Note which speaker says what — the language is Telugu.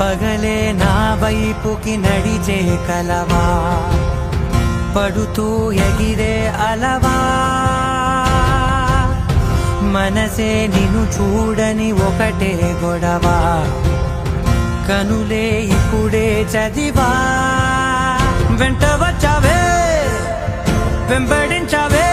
Speaker 1: పగలే నా వైపుకి నడిచే కలవా, పడుతూ ఎగిరే అలవా, మనసే నిన్ను చూడని ఒకటే గొడవ, కనులే ఇప్పుడే చదివా. వెంట వచ్చావే, వెంబడించావే,